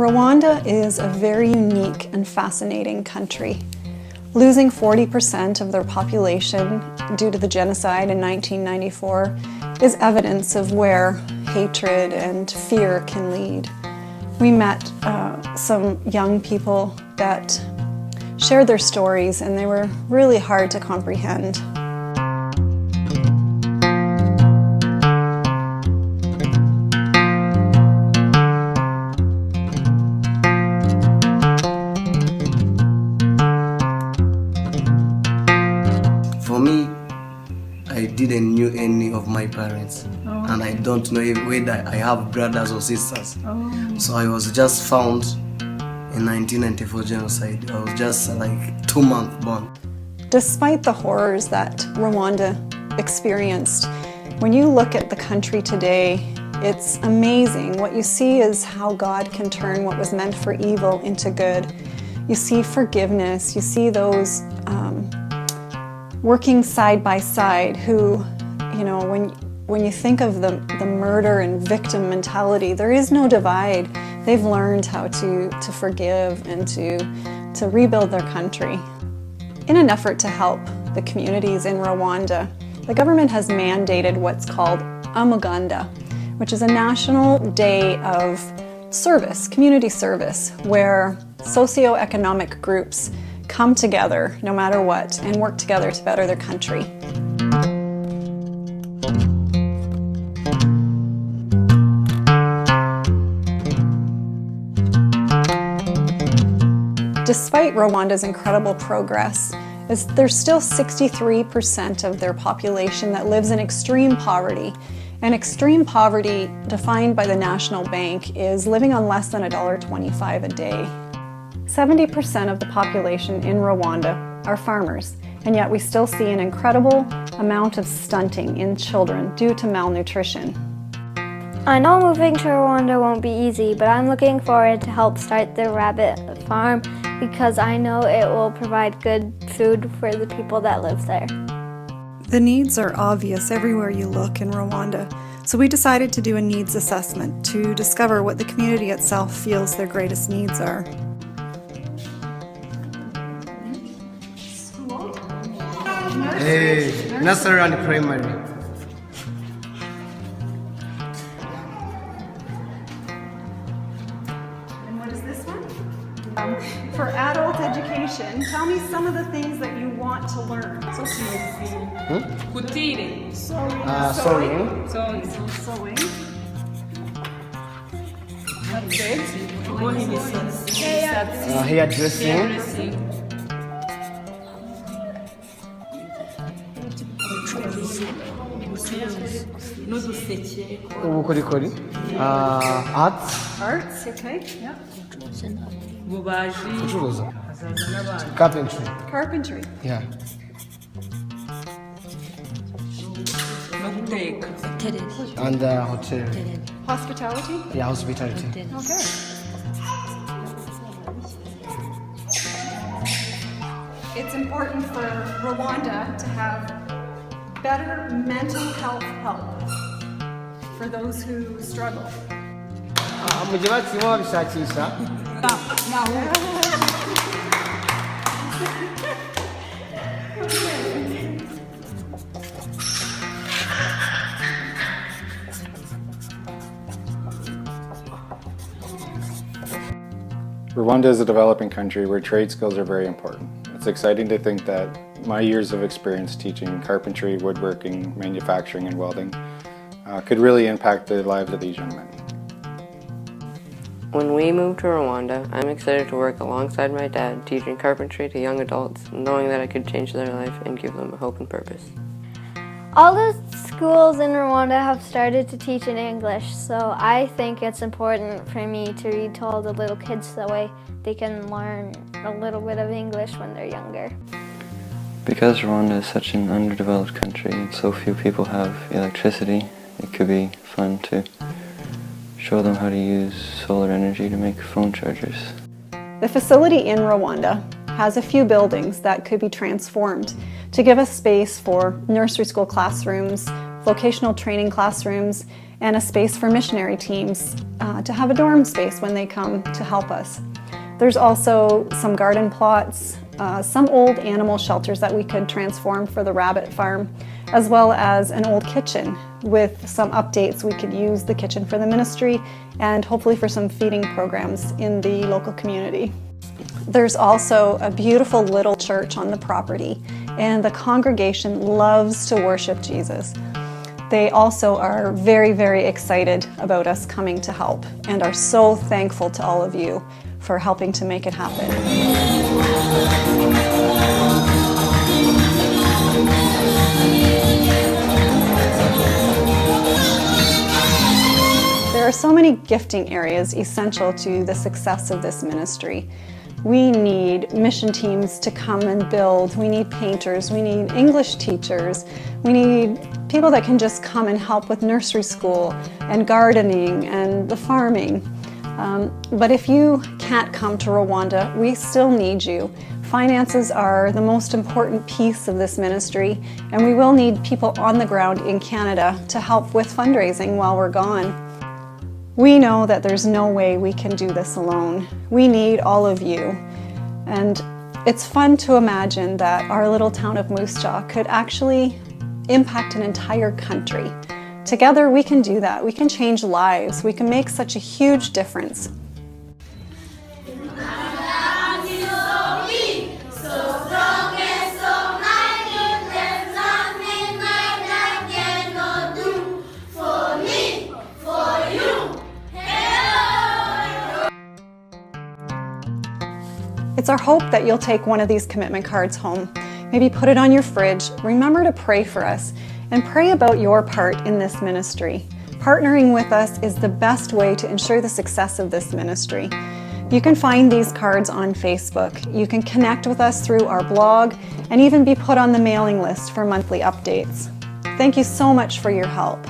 Rwanda is a very unique and fascinating country. Losing 40% of their population due to the genocide in 1994 is evidence of where hatred and fear can lead. We met some young people that shared their stories, and they were really hard to comprehend. For me, I didn't know any of my parents, and I don't know whether I have brothers or sisters. So I was just found in 1994 genocide. I was just like 2 months born. Despite the horrors that Rwanda experienced, when you look at the country today, it's amazing. What you see is how God can turn what was meant for evil into good. You see forgiveness, you see those working side by side who, you know, when you think of the murder and victim mentality, there is no divide. They've learned how to forgive and to rebuild their country. In an effort to help the communities in Rwanda, the government has mandated what's called Umuganda, which is a national day of service, community service, where socioeconomic groups come together no matter what and work together to better their country. Despite Rwanda's incredible progress, there's still 63% of their population that lives in extreme poverty. And extreme poverty, defined by the National Bank, is living on less than $1.25 a day. 70% of the population in Rwanda are farmers, and yet we still see an incredible amount of stunting in children due to malnutrition. I know moving to Rwanda won't be easy, but I'm looking forward to help start the rabbit farm because I know it will provide good food for the people that live there. The needs are obvious everywhere you look in Rwanda, so we decided to do a needs assessment to discover what the community itself feels their greatest needs are. Nursery and primary. And what is this one? For adult education, tell me some of the things that you want to learn. Kutiri. Sewing. Sewing. Hairdressing. Ubukorikori. Arts. Arts, okay, yeah. Gucuruza. Carpentry. Carpentry. Yeah. And hotel. Hospitality? Yeah, hospitality. Okay. It's important for Rwanda to have better mental health help for those who struggle. Mujye batsimo babishakisha. Rwanda is a developing country where trade skills are very important. It's exciting to think that my years of experience teaching carpentry, woodworking, manufacturing, and welding could really impact the lives of these young men. When we moved to Rwanda, I'm excited to work alongside my dad teaching carpentry to young adults, knowing that I could change their life and give them a hope and purpose. All the schools in Rwanda have started to teach in English, so I think it's important for me to read to all the little kids that way they can learn a little bit of English when they're younger. Because Rwanda is such an underdeveloped country and so few people have electricity, it could be fun to show them how to use solar energy to make phone chargers. The facility in Rwanda has a few buildings that could be transformed to give us space for nursery school classrooms, vocational training classrooms, and a space for missionary teams to have a dorm space when they come to help us. There's also some garden plots, some old animal shelters that we could transform for the rabbit farm, as well as an old kitchen with some updates. We could use the kitchen for the ministry and hopefully for some feeding programs in the local community. There's also a beautiful little church on the property, and the congregation loves to worship Jesus. They also are very, very excited about us coming to help and are so thankful to all of you for helping to make it happen. There are so many gifting areas essential to the success of this ministry. We need mission teams to come and build. We need painters. We need English teachers. We need people that can just come and help with nursery school and gardening and the farming. But if you can't come to Rwanda, we still need you. Finances are the most important piece of this ministry, and we will need people on the ground in Canada to help with fundraising while we're gone. We know that there's no way we can do this alone. We need all of you. And it's fun to imagine that our little town of Moose Jaw could actually impact an entire country. Together we can do that. We can change lives. We can make such a huge difference. It's our hope that you'll take one of these commitment cards home. Maybe put it on your fridge. Remember to pray for us and pray about your part in this ministry. Partnering with us is the best way to ensure the success of this ministry. You can find these cards on Facebook. You can connect with us through our blog and even be put on the mailing list for monthly updates. Thank you so much for your help.